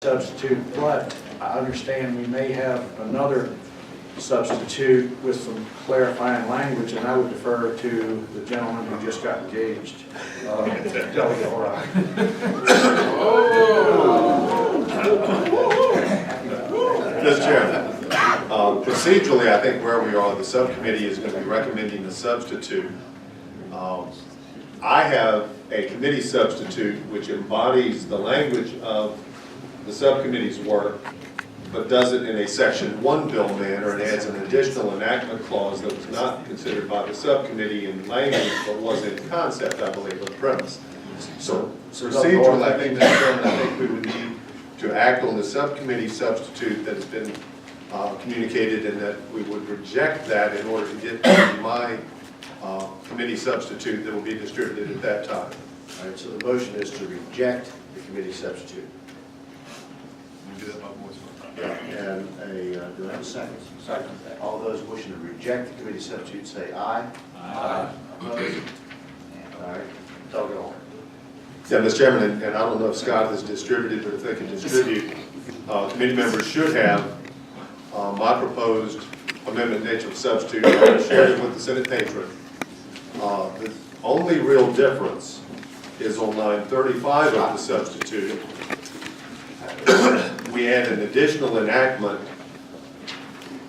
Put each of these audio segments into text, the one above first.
substitute, but I understand we may have another substitute with some clarifying language, and I would defer to the gentleman who just got engaged. Delegate O'Rourke. Mr. Chairman, procedurally, I think where we are, the subcommittee is going to be recommending a substitute. I have a committee substitute which embodies the language of the subcommittee's work, but does it in a Section 1 bill manner and adds an additional enactment clause that was not considered by the subcommittee in language, but was in concept, I believe, or premise. So procedurally, I think, Mr. Chairman, I think we would need to act on the subcommittee substitute that has been communicated, and that we would reject that in order to get to my committee substitute that will be distributed at that time. All right, so the motion is to reject the committee substitute. Do that by voice vote. And do I have a second? Second. All those wishing to reject the committee substitute say aye. Aye. Opposed? All right, Delegate O'Rourke. Yeah, Mr. Chairman, and I don't know if Scott has distributed, but if they can distribute, committee members should have my proposed amendment nature of substitute. I shared it with the Senate patron. The only real difference is on line 35 of the substitute. We add an additional enactment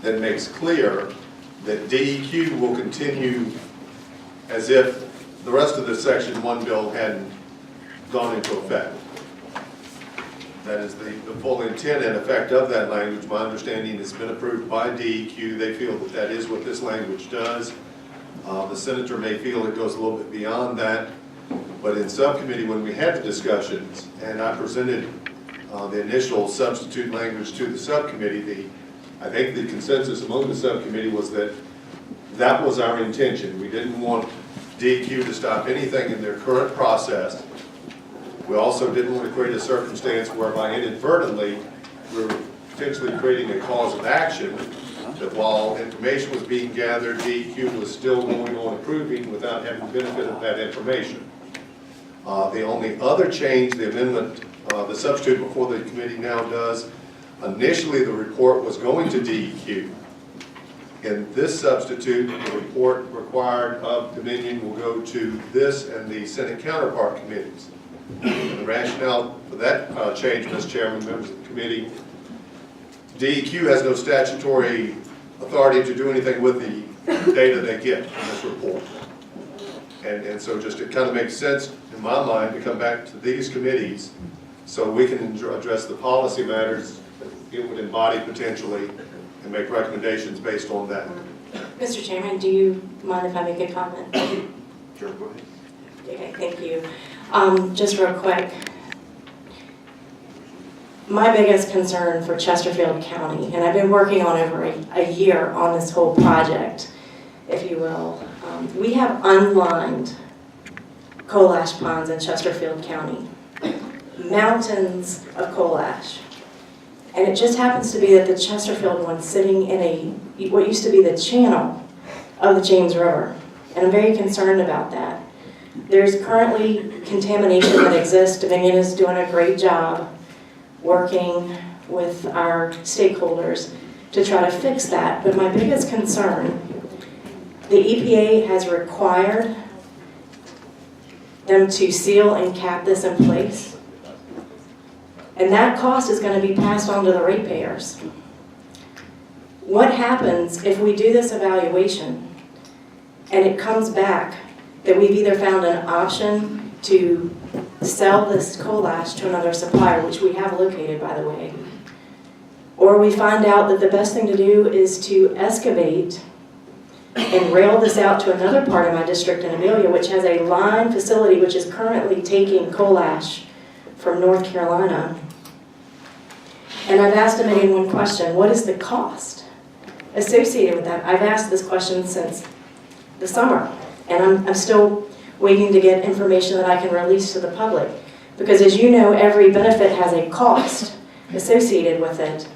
that makes clear that DEQ will continue as if the rest of the Section 1 bill hadn't gone into effect. That is the full intent and effect of that language. My understanding has been approved by DEQ. They feel that that is what this language does. The senator may feel it goes a little bit beyond that, but in subcommittee, when we had the discussions and I presented the initial substitute language to the subcommittee, I think the consensus among the subcommittee was that that was our intention. We didn't want DEQ to stop anything in their current process. We also didn't want to create a circumstance whereby inadvertently we were potentially creating a cause of action that while information was being gathered, DEQ was still going on approving without having the benefit of that information. The only other change, the amendment, the substitute before the committee now does, initially the report was going to DEQ. In this substitute, the report required of Dominion will go to this and the Senate counterpart committees. And the rationale for that change, Mr. Chairman, members of the committee, DEQ has no statutory authority to do anything with the data they get from this report. And so just it kind of makes sense in my mind to come back to these committees so we can address the policy matters that it would embody potentially and make recommendations based on that. Mr. Chairman, do you mind if I make a comment? Sure, go ahead. Okay, thank you. Just real quick, my biggest concern for Chesterfield County, and I've been working on over a year on this whole project, if you will, we have unlined coal ash ponds in Chesterfield County, mountains of coal ash. And it just happens to be that the Chesterfield one's sitting in what used to be the channel of the James River. And I'm very concerned about that. There's currently contamination that exists. Dominion is doing a great job working with our stakeholders to try to fix that. But my biggest concern, the EPA has required them to seal and cap this in place. And that cost is going to be passed on to the ratepayers. What happens if we do this evaluation and it comes back that we've either found an option to sell this coal ash to another supplier, which we have located, by the way, or we find out that the best thing to do is to excavate and rail this out to another part of my district in Amelia, which has a line facility which is currently taking coal ash from North Carolina. And I've asked Dominion one question: what is the cost associated with that? I've asked this question since the summer, and I'm still waiting to get information that I can release to the public. Because as you know, every benefit has a cost associated with it.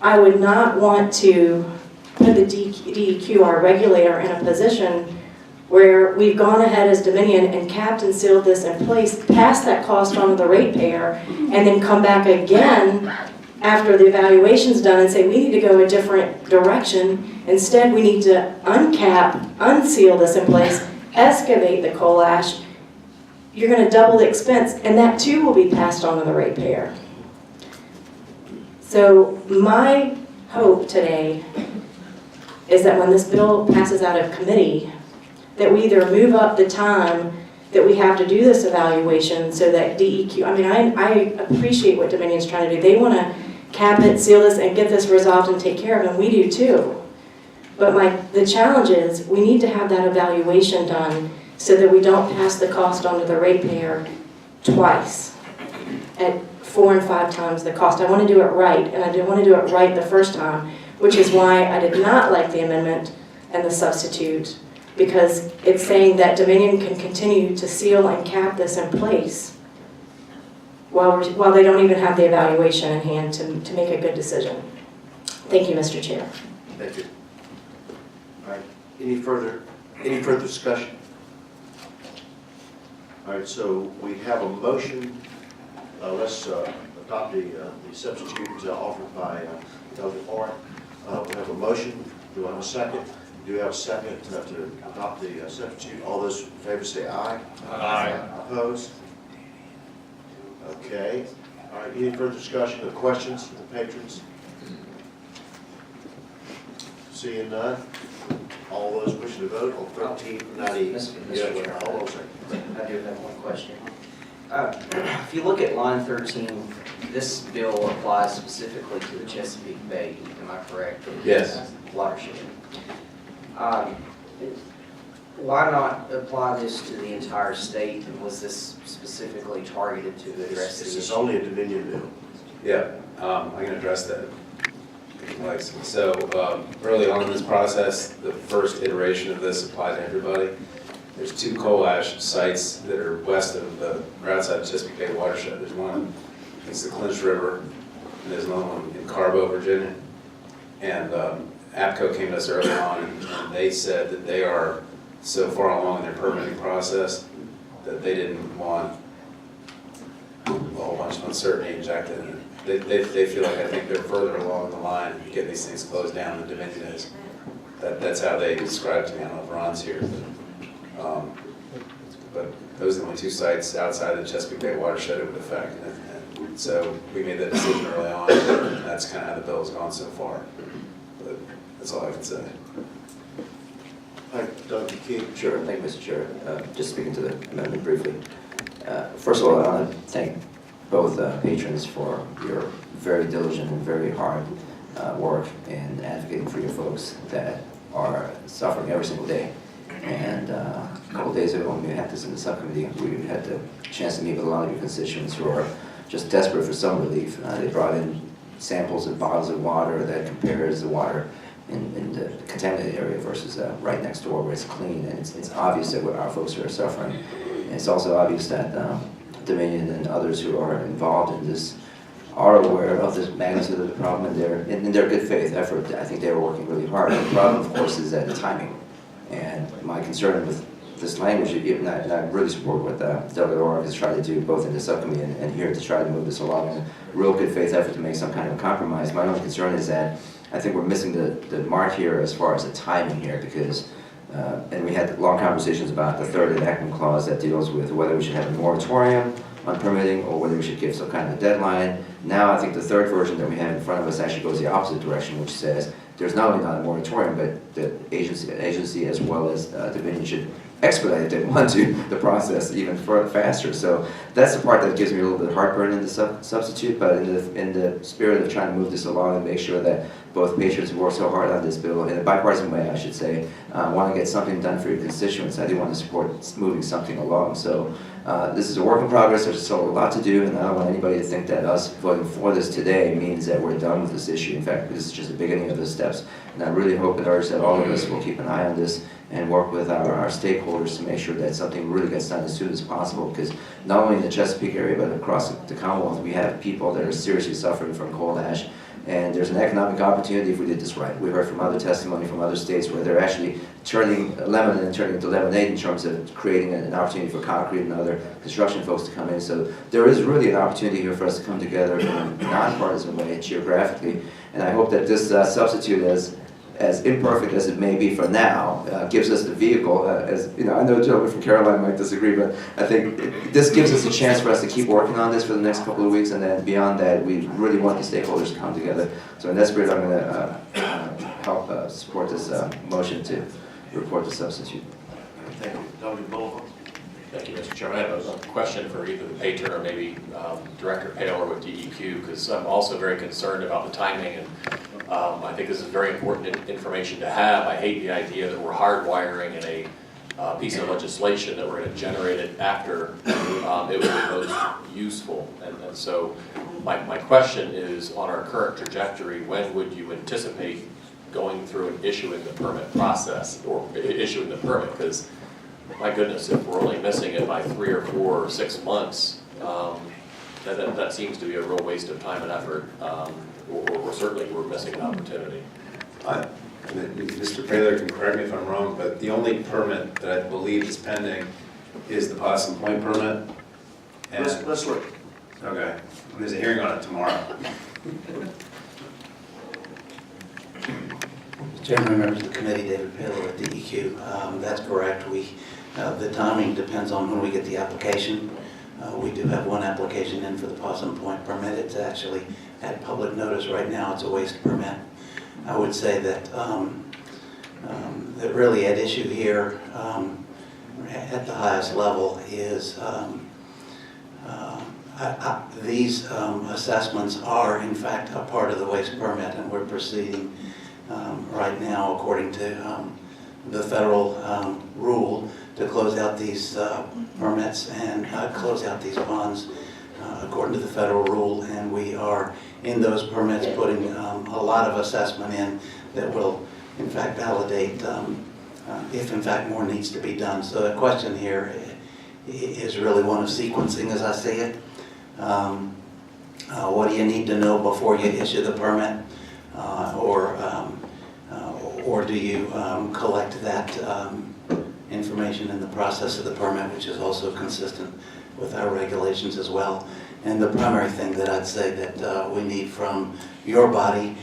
I would not want to put the DEQ, our regulator, in a position where we've gone ahead as Dominion and capped and sealed this in place, passed that cost on to the ratepayer, and then come back again after the evaluation's done and say, we need to go a different direction. Instead, we need to uncap, unseal this in place, excavate the coal ash. You're going to double the expense, and that too will be passed on to the ratepayer. So my hope today is that when this bill passes out of committee, that we either move up the time that we have to do this evaluation so that DEQ, I appreciate what Dominion's trying to do. They want to cap it, seal this, and get this resolved and take care of it, and we do too. But the challenge is we need to have that evaluation done so that we don't pass the cost on to the ratepayer twice at 4 and 5 times the cost. I want to do it right, and I didn't want to do it right the first time, which is why I did not like the amendment and the substitute, because it's saying that Dominion can continue to seal and cap this in place while they don't even have the evaluation in hand to make a good decision. Thank you, Mr. Chair. Thank you. All right, any further discussion? All right, so we have a motion. Let's adopt the substitute offered by Dr. Orr. We have a motion. Do I have a second? Do we have a second to adopt the substitute? All those in favor say aye. Aye. Opposed? Okay. All right, any further discussion or questions from the patrons? Seeing none, all those wishing to vote on 1390. Mr. Yeah, Chair. hold on a second. I do have one question. If you look at line 13, this bill applies specifically to the Chesapeake Bay, am I correct? Yes. Watershed. Why not apply this to the entire state, and was this specifically targeted to address This the is issue? only a Dominion bill. Yeah, I can address that. So early on in this process, the first iteration of this applied to everybody. There's 2 coal ash sites that are west of or outside the Chesapeake Bay watershed. There's one, it's the Clinch River, and there's another one in Carbo, Virginia. And APCO came to us early on, and they said that they are so far along in their permitting process that they didn't want a whole bunch of uncertainty injected in it. They feel like, I think they're further along the line of getting these things closed down than Dominion is. That's how they described it to me. I don't know if Ron's here. But those are the only 2 sites outside the Chesapeake Bay watershed it would affect. And so we made that decision early on, and that's kind of how the bill has gone so far. But that's all I can say. All right, Dr. King. Sure, thank you, Mr. Chair. Just speaking to the amendment briefly. First of all, I want to thank both patrons for your very diligent and very hard work in advocating for your folks that are suffering every single day. And a couple days ago when we had this in the subcommittee, we had the chance to meet with a lot of your constituents who are just desperate for some relief. They brought in samples of bottles of water that compares the water in the contaminated area versus right next door where it's clean, and it's obvious that our folks are suffering. And it's also obvious that Dominion and others who are involved in this are aware of the magnitude of the problem, and in their good faith effort, I think they were working really hard. The problem, of course, is that the timing. And my concern with this language, and I really support what Dr. Orr has tried to do both in the subcommittee and here to try to move this along in a real good faith effort to make some kind of a compromise. My only concern is that I think we're missing the mark here as far as the timing here, because, and we had long conversations about the third enactment clause that deals with whether we should have a moratorium on permitting or whether we should give some kind of a deadline. Now I think the third version that we have in front of us actually goes the opposite direction, which says there's not only not a moratorium, but the agency as well as Dominion should expedite if they want to the process even further faster. So that's the part that gives me a little bit of heartburn in the substitute, but in the spirit of trying to move this along and make sure that both patrons who work so hard on this bill, in a bipartisan way I should say, want to get something done for your constituents. I do want to support moving something along. So this is a work in progress. There's still a lot to do, and I don't want anybody to think that us voting for this today means that we're done with this issue. In fact, this is just the beginning of the steps. And I really hope and urge that all of us will keep an eye on this and work with our stakeholders to make sure that something really gets done as soon as possible, because not only in the Chesapeake area but across the Commonwealth we have people that are seriously suffering from coal ash, and there's an economic opportunity if we did this right. We heard from other testimony from other states where they're actually turning lemon and turning into lemonade in terms of creating an opportunity for concrete and other construction folks to come in. So there is really an opportunity here for us to come together in a nonpartisan way geographically. And I hope that this substitute, as imperfect as it may be for now, gives us the vehicle. As you know, I know a gentleman from Caroline might disagree, but I think this gives us a chance for us to keep working on this for the next couple of weeks, and then beyond that, we really want the stakeholders to come together. So in that spirit, I'm going to help support this motion to report the substitute. Thank you. Dr. Boulevard? Thank you, Mr. Chairman. I have a question for either the patron or maybe Director Paler with DEQ, because I'm also very concerned about the timing, and I think this is very important information to have. I hate the idea that we're hardwiring in a piece of legislation that we're going to generate it after it would be most useful. And so my question is, on our current trajectory, when would you anticipate going through and issuing the permit process, or issuing the permit? Because my goodness, if we're only missing it by 3 or 4 or 6 months, that seems to be a real waste of time and effort, or certainly we're missing an opportunity. Mr. Paler can correct me if I'm wrong, but the only permit that I believe is pending is the Possum Point permit. And, Let's look. okay, there's a hearing on it tomorrow. Chairman, members of the committee, David Paler with DEQ. That's correct. The timing depends on when we get the application. We do have one application in for the Possum Point permit. It's actually at public notice right now. It's a waste permit. I would say that that really at issue here at the highest level is these assessments are in fact a part of the waste permit, and we're proceeding right now according to the federal rule to close out these permits and close out these bonds according to the federal rule, and we are in those permits putting a lot of assessment in that will in fact validate if in fact more needs to be done. So the question here is really one of sequencing as I see it. What do you need to know before you issue the permit? Or do you collect that information in the process of the permit, which is also consistent with our regulations as well? And the primary thing that I'd say that we need from your body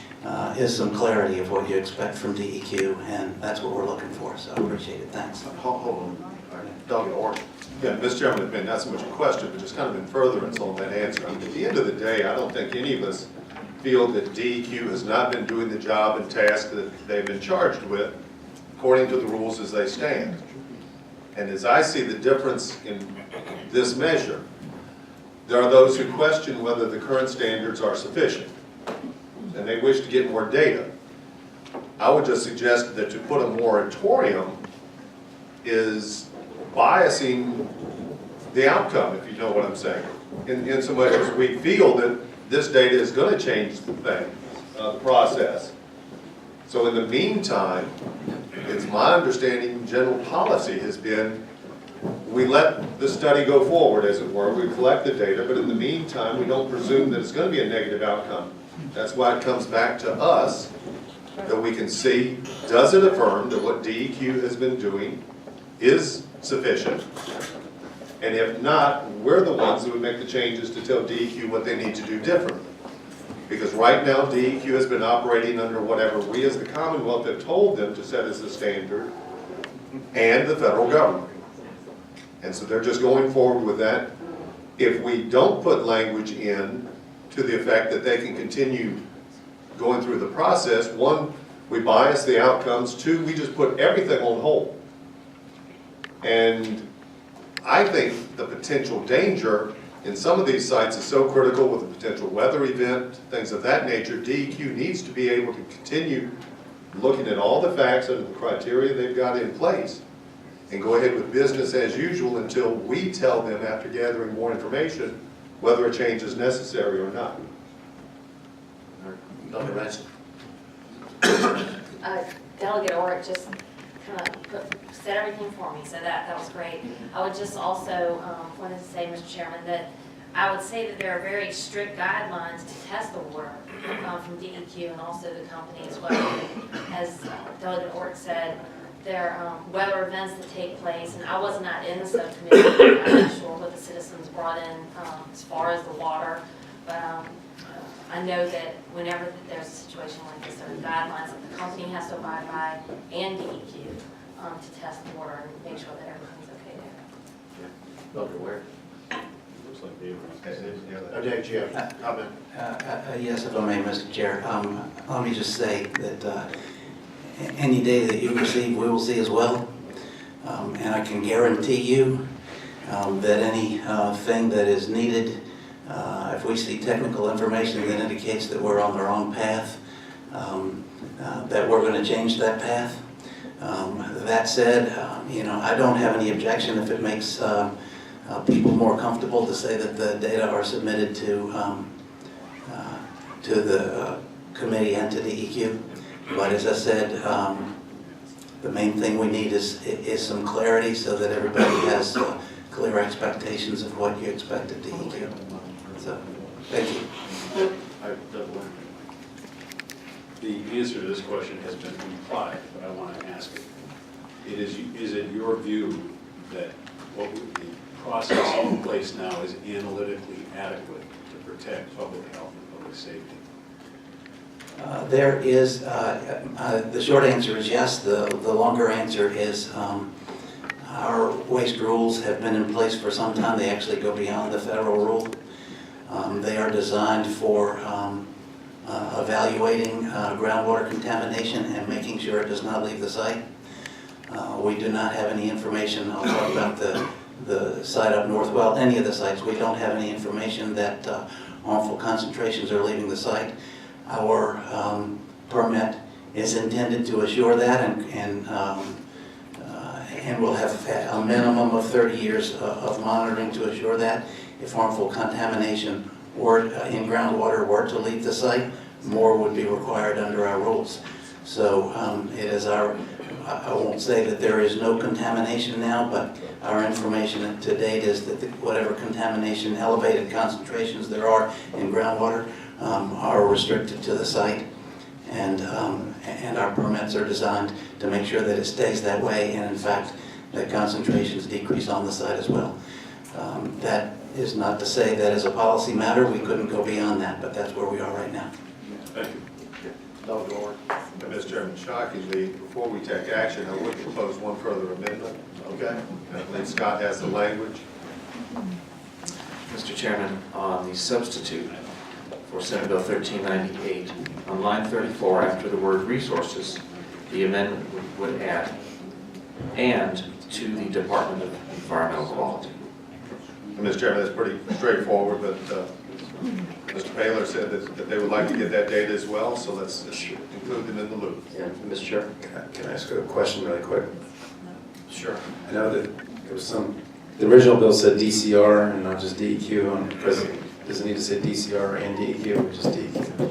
is some clarity of what you expect from DEQ, and that's what we're looking for, so I appreciate it. Thanks. Hold on. Dr. Orr. Yeah, Mr. Chairman, it's been not so much a question, but just kind of in furtherance on that answer. I mean, at the end of the day, I don't think any of us feel that DEQ has not been doing the job and task that they've been charged with according to the rules as they stand. And as I see the difference in this measure, there are those who question whether the current standards are sufficient, and they wish to get more data. I would just suggest that to put a moratorium is biasing the outcome, if you know what I'm saying, in so much as we feel that this data is going to change the thing, the process. So in the meantime, it's my understanding general policy has been we let the study go forward, as it were. We collect the data, but in the meantime, we don't presume that it's going to be a negative outcome. That's why it comes back to us, that we can see, does it affirm that what DEQ has been doing is sufficient? And if not, we're the ones that would make the changes to tell DEQ what they need to do differently. Because right now, DEQ has been operating under whatever we as the Commonwealth have told them to set as the standard, and the federal government. And so they're just going forward with that. If we don't put language in to the effect that they can continue going through the process, one, we bias the outcomes, two, we just put everything on hold. And I think the potential danger in some of these sites is so critical with the potential weather event, things of that nature. DEQ needs to be able to continue looking at all the facts under the criteria they've got in place and go ahead with business as usual until we tell them, after gathering more information, whether a change is necessary or not. Dr. Ransom. Delegate Orrick just kind of said everything for me, so that was great. I would just also wanted to say, Mr. Chairman, that I would say that there are very strict guidelines to test the water from DEQ and also the company as well. As Delegate Orrick said, weather events that take place, and I was not in the subcommittee. I'm not sure what the citizens brought in as far as the water, but I know that whenever there's a situation like this, there are guidelines that the company has to abide by and DEQ to test the water and make sure that everything's okay there. Dr. Ware? Looks like they Dave, do you have a comment? Yes, if I may, Mr. Chair. Let me just say that any data that you receive, we will see as well. And I can guarantee you that anything that is needed, if we see technical information that indicates that we're on the wrong path, that we're going to change that path. That said, I don't have any objection if it makes people more comfortable to say that the data are submitted to the committee and to DEQ. But as I said, the main thing we need is some clarity so that everybody has clear expectations of what you expect of DEQ. So, thank you. Dr. Ware? The answer to this question has been implied, but I want to ask it. Is it your view that the process in place now is analytically adequate to protect public health and public safety? There is, the short answer is yes. The longer answer is our waste rules have been in place for some time. They actually go beyond the federal rule. They are designed for evaluating groundwater contamination and making sure it does not leave the site. We do not have any information. I'll talk about the site up north. Well, any of the sites, we don't have any information that harmful concentrations are leaving the site. Our permit is intended to assure that, and we'll have a minimum of 30 years of monitoring to assure that. If harmful contamination in groundwater were to leave the site, more would be required under our rules. So it is I won't say that there is no contamination now, but our information to date is that whatever contamination, elevated concentrations there are in groundwater are restricted to the site. And our permits are designed to make sure that it stays that way, and in fact, that concentrations decrease on the site as well. That is not to say that as a policy matter, we couldn't go beyond that, but that's where we are right now. Thank you. Dr. Ware? Mr. Chairman, shockingly, before we take action, I would propose one further amendment. Okay. I believe Scott has the language. Mr. Chairman, on the substitute for Senate Bill 1398, on line 34, after the word resources, the amendment would add, and to the Department of Environmental Quality. Mr. Chairman, that's pretty straightforward, but Mr. Paler said that they would like to get that data as well, so let's include them in the loop. Yeah, Mr. Chair? Can I ask a question really quick? Sure. I know that there was the original bill said DCR and not just DEQ. Does it need to say DCR and DEQ or just DEQ?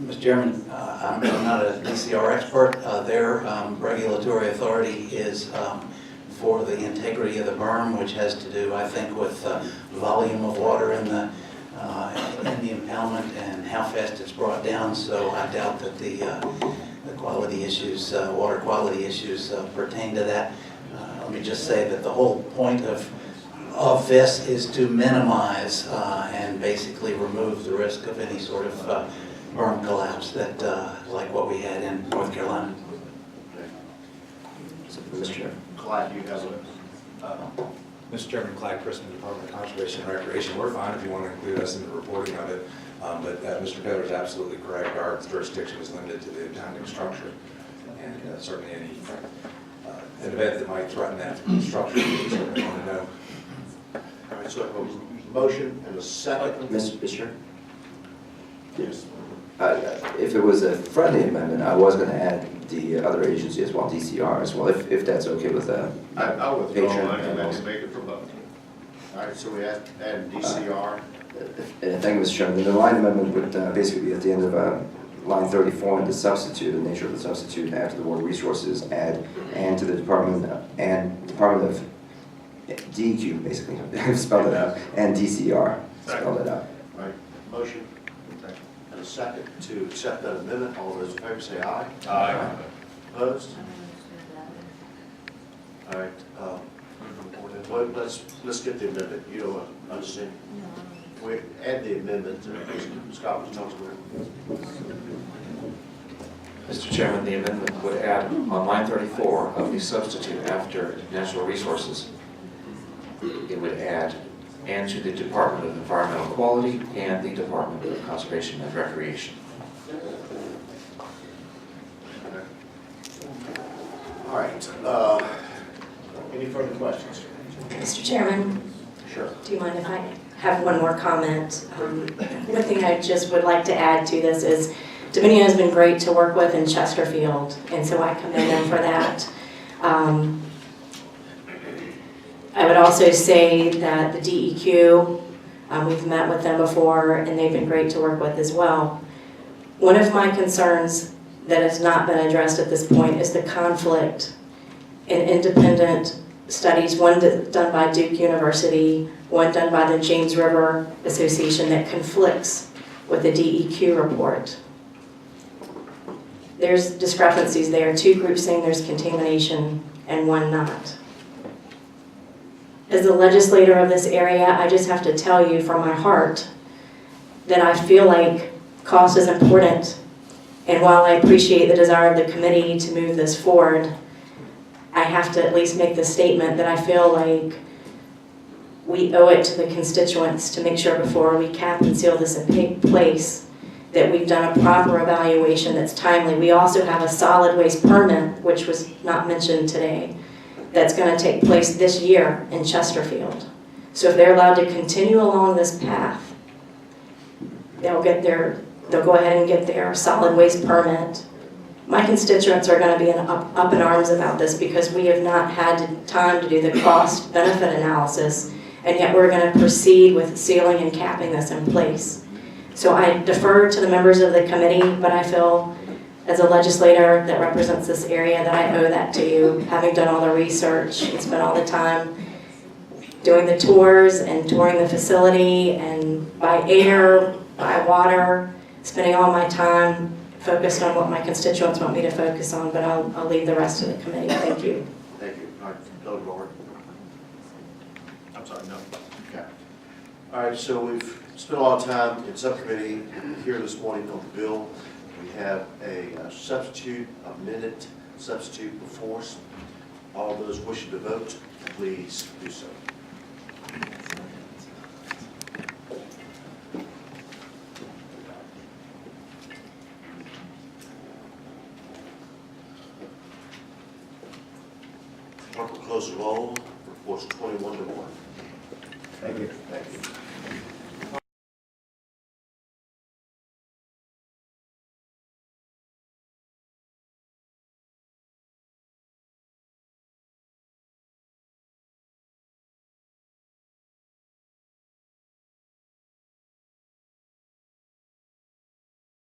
Mr. Chairman, I'm not a DCR expert. Their regulatory authority is for the integrity of the berm, which has to do, I think, with volume of water in the impoundment and how fast it's brought down. So I doubt that the quality issues, water quality issues, pertain to that. Let me just say that the whole point of this is to minimize and basically remove the risk of any sort of berm collapse that, like what we had in North Carolina. Mr. Chair. Clyde, you have Mr. Chairman, Clyde Christman, Department of Conservation and Recreation. We're fine if you want to include us in the reporting of it, but Mr. Taylor is absolutely correct. Our jurisdiction is limited to the impounding structure, and certainly an event that might threaten that structure, we certainly want to know. All right, so a motion and a second. Mr. Chair? Yes. If it was a friendly amendment, I was going to add the other agency as well, DCR as well, if that's okay with I'll withdraw Patron mine and and then make it for both. All right, so we add DCR. Thank you, Mr. Chairman. The line amendment would basically be at the end of line 34, and the substitute, the nature of the substitute, after the word resources, add and to the Department of DEQ, basically, spell it out, and DCR, spell it out. All right, motion and a second to accept that amendment. All those in favor say aye. Aye. Opposed? All right, well, let's get the amendment. You don't understand? We add the amendment. Scott was talking about. Mr. Chairman, the amendment would add on line 34 of the substitute after natural resources, it would add, and to the Department of Environmental Quality and the Department of Conservation and Recreation. All right, any further questions? Mr. Chairman, Sure. do you mind if I have one more comment? One thing I just would like to add to this is Dominion has been great to work with in Chesterfield, and so I commend them for that. I would also say that the DEQ, we've met with them before, and they've been great to work with as well. One of my concerns that has not been addressed at this point is the conflict in independent studies, one done by Duke University, one done by the James River Association, that conflicts with the DEQ report. There's discrepancies there. Two groups saying there's contamination and one not. As the legislator of this area, I just have to tell you from my heart that I feel like cost is important. And while I appreciate the desire of the committee to move this forward, I have to at least make the statement that I feel like we owe it to the constituents to make sure before we cap and seal this in place that we've done a proper evaluation that's timely. We also have a solid waste permit, which was not mentioned today, that's going to take place this year in Chesterfield. So if they're allowed to continue along this path, they'll go ahead and get their solid waste permit. My constituents are going to be up in arms about this because we have not had time to do the cost-benefit analysis, and yet we're going to proceed with sealing and capping this in place. So I defer to the members of the committee, but I feel as a legislator that represents this area that I owe that to you, having done all the research and spent all the time doing the tours and touring the facility, and by air, by water, spending all my time focused on what my constituents want me to focus on, but I'll leave the rest to the committee. Thank you. Thank you. All right, Dr. Moore. I'm sorry, no. Okay. All right, so we've spent a lot of time in subcommittee here this morning on the bill. We have a amended substitute before us. All those wishing to vote, please do so. Clerk will close the roll. Reports 21 to 1. Thank you. Thank you.